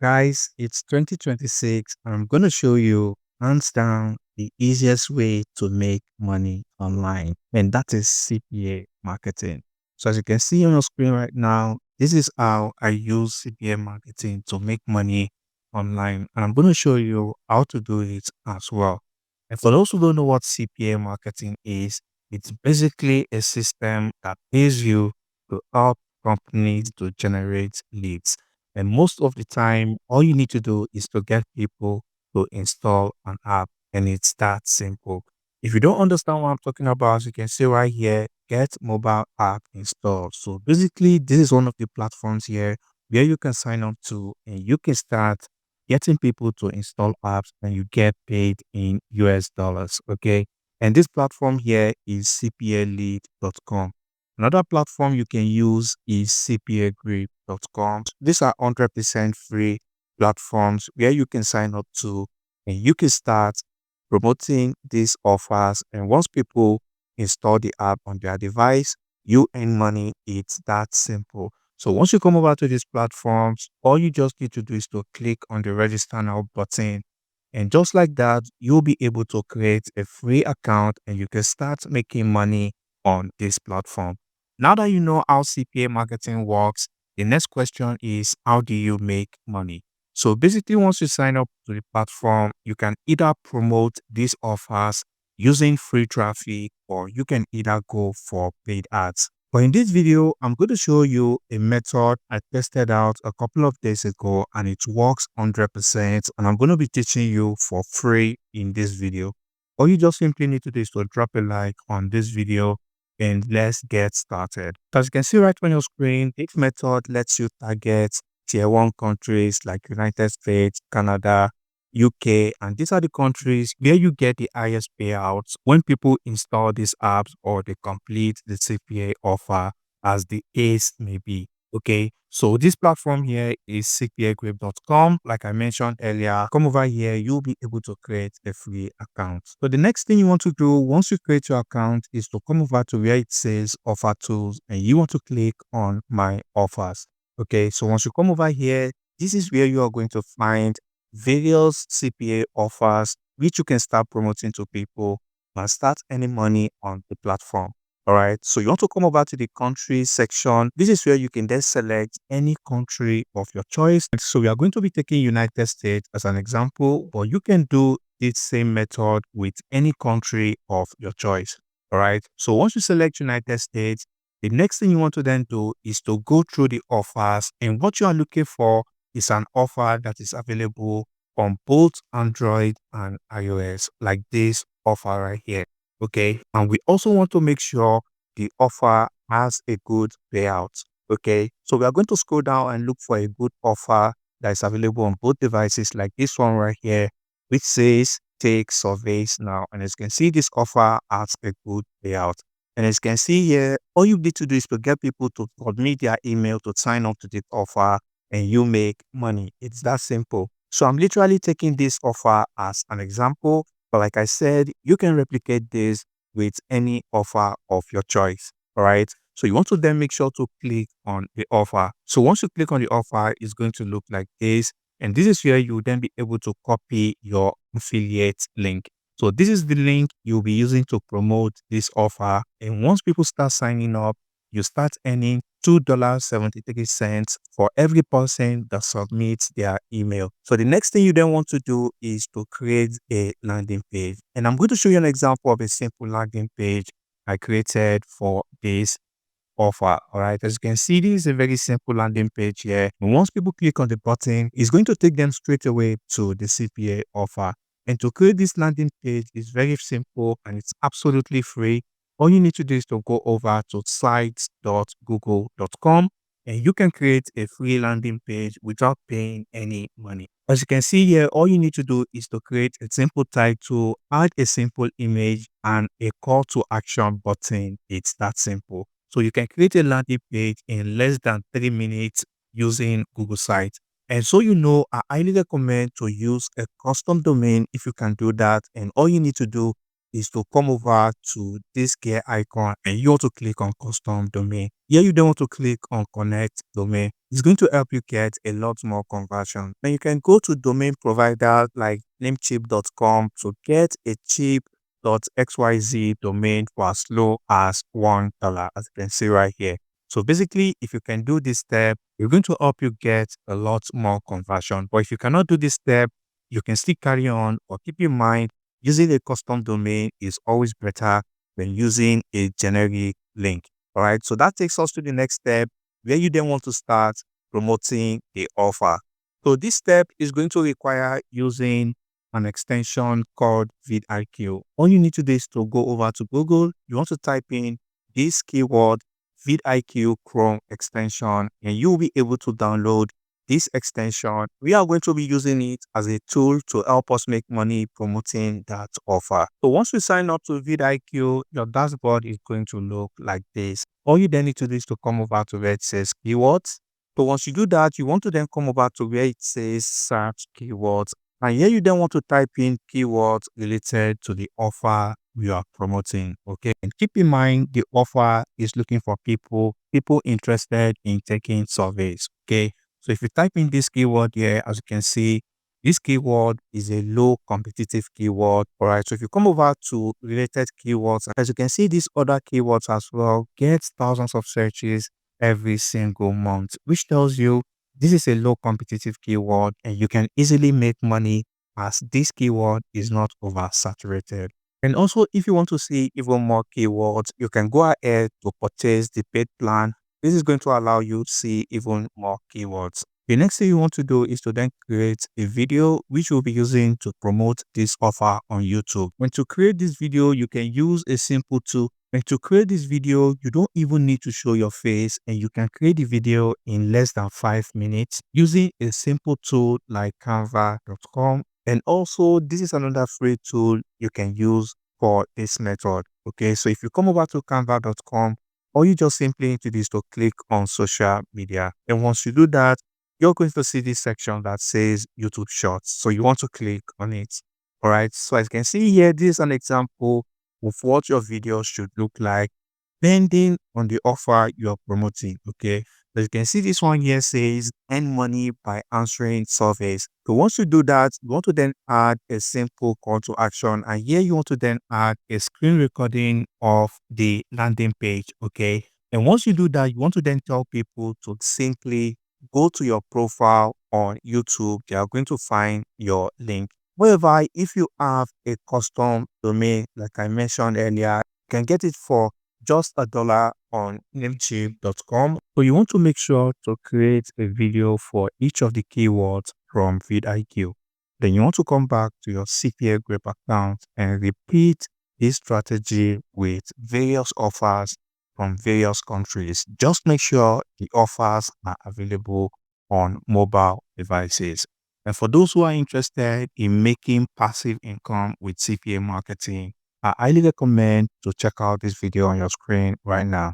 Guys, it's 2026 and I'm going to show you hands down the easiest way to make money online, and that is CPA marketing. So, as you can see on your screen right now, this is how I use CPA marketing to make money online, and I'm going to show you how to do it as well. And for those who don't know what CPA marketing is, it's basically a system that pays you to help companies to generate leads. And most of the time, all you need to do is to get people to install an app, and it's that simple. If you don't understand what I'm talking about, you can see right here, get mobile app installed. So basically, this is one of the platforms here where you can sign up to and you can start getting people to install apps and you get paid in US dollars. Okay. And this platform here is cpalead.com. Another platform you can use is cpagrip.com. These are 100% free platforms where you can sign up to and you can start promoting these offers. And once people install the app on their device, you earn money. It's that simple. So once you come over to these platforms, all you just need to do is to click on the register now button. And just like that, you'll be able to create a free account and you can start making money on this platform. Now that you know how CPA marketing works, the next question is, how do you make money? So basically, once you sign up to the platform, you can either promote these offers using free traffic or you can either go for paid ads. But in this video, I'm going to show you a method I tested out a couple of days ago and it works 100%, and I'm going to be teaching you for free in this video. All you just simply need to do is to drop a like on this video and let's get started. As you can see right on your screen, this method lets you target tier 1 countries like United States, Canada, UK, and these are the countries where you get the highest payouts when people install these apps or they complete the CPA offer, as the case may be. Okay, so this platform here is cpagrip.com. Like I mentioned earlier, come over here, you'll be able to create a free account. So the next thing you want to do once you create your account is to come over to where it says offer tools and you want to click on my offers. Okay, so once you come over here, this is where you are going to find various CPA offers which you can start promoting to people and start earning money on the platform. All right, so you want to come over to the country section. This is where you can then select any country of your choice. So we are going to be taking United States as an example, but you can do this same method with any country of your choice. All right, so once you select United States, the next thing you want to then do is to go through the offers, and what you are looking for is an offer that is available on both Android and iOS, like this offer right here. Okay, and we also want to make sure the offer has a good payout. Okay, so we are going to scroll down and look for a good offer that is available on both devices, like this one right here, which says take surveys now. And as you can see, this offer has a good payout. And as you can see here, all you need to do is to get people to submit their email to sign up to this offer and you make money. It's that simple. So I'm literally taking this offer as an example, but like I said, you can replicate this with any offer of your choice. All right. So you want to then make sure to click on the offer. So once you click on the offer, it's going to look like this. And this is where you will then be able to copy your affiliate link. So this is the link you'll be using to promote this offer. And once people start signing up, you start earning $2.73 for every person that submits their email. So the next thing you then want to do is to create a landing page. And I'm going to show you an example of a simple landing page I created for this offer. All right, as you can see, this is a very simple landing page here. And once people click on the button, it's going to take them straight away to the CPA offer. And to create this landing page is very simple and it's absolutely free. All you need to do is to go over to sites.google.com and you can create a free landing page without paying any money. As you can see here, all you need to do is to create a simple title, add a simple image, and a call to action button. It's that simple. So you can create a landing page in less than 3 minutes using Google Sites. And so you know, I highly recommend to use a custom domain if you can do that. And all you need to do is to come over to this gear icon and you want to click on custom domain. Here you don't want to click on connect domain. It's going to help you get a lot more conversion. Then you can go to domain providers like namecheap.com to get a cheap .xyz domain for as low as $1, as you can see right here. So basically, if you can do this step, you're going to help you get a lot more conversion. But if you cannot do this step, you can still carry on, or keep in mind, using a custom domain is always better than using a generic link. All right. So that takes us to the next step, where you then want to start promoting the offer. So this step is going to require using an extension called vidIQ. All you need to do is to go over to Google. You want to type in this keyword, vidIQ Chrome extension, and you'll be able to download this extension. We are going to be using it as a tool to help us make money promoting that offer. So once we sign up to vidIQ, your dashboard is going to look like this. All you then need to do is to come over to where it says keywords. So once you do that, you want to then come over to where it says search keywords. And here you then want to type in keywords related to the offer you are promoting. Okay. And keep in mind, the offer is looking for people interested in taking surveys. Okay. So if you type in this keyword here, as you can see, this keyword is a low competitive keyword. All right. So if you come over to related keywords, as you can see, these other keywords as well get thousands of searches every single month, which tells you this is a low competitive keyword and you can easily make money as this keyword is not oversaturated. And also, if you want to see even more keywords, you can go ahead to purchase the paid plan. This is going to allow you to see even more keywords. The next thing you want to do is to then create a video which you'll be using to promote this offer on YouTube. When to create this video, you can use a simple tool. When to create this video, you don't even need to show your face, and you can create the video in less than 5 minutes using a simple tool like canva.com. And also, this is another free tool you can use for this method. Okay, so if you come over to canva.com, all you just simply need to do is to click on social media. And once you do that, you're going to see this section that says YouTube Shorts. So you want to click on it. All right. So as you can see here, this is an example of what your video should look like depending on the offer you're promoting. Okay. As you can see, this one here says earn money by answering surveys. So once you do that, you want to then add a simple call to action. And here you want to then add a screen recording of the landing page. Okay. And once you do that, you want to then tell people to simply go to your profile on YouTube. They are going to find your link. However, if you have a custom domain, like I mentioned earlier, you can get it for just $1 on namecheap.com. So you want to make sure to create a video for each of the keywords from vidIQ. Then you want to come back to your CPA Grip account and repeat this strategy with various offers from various countries. Just make sure the offers are available on mobile devices. And for those who are interested in making passive income with CPA marketing, I highly recommend to check out this video on your screen right now.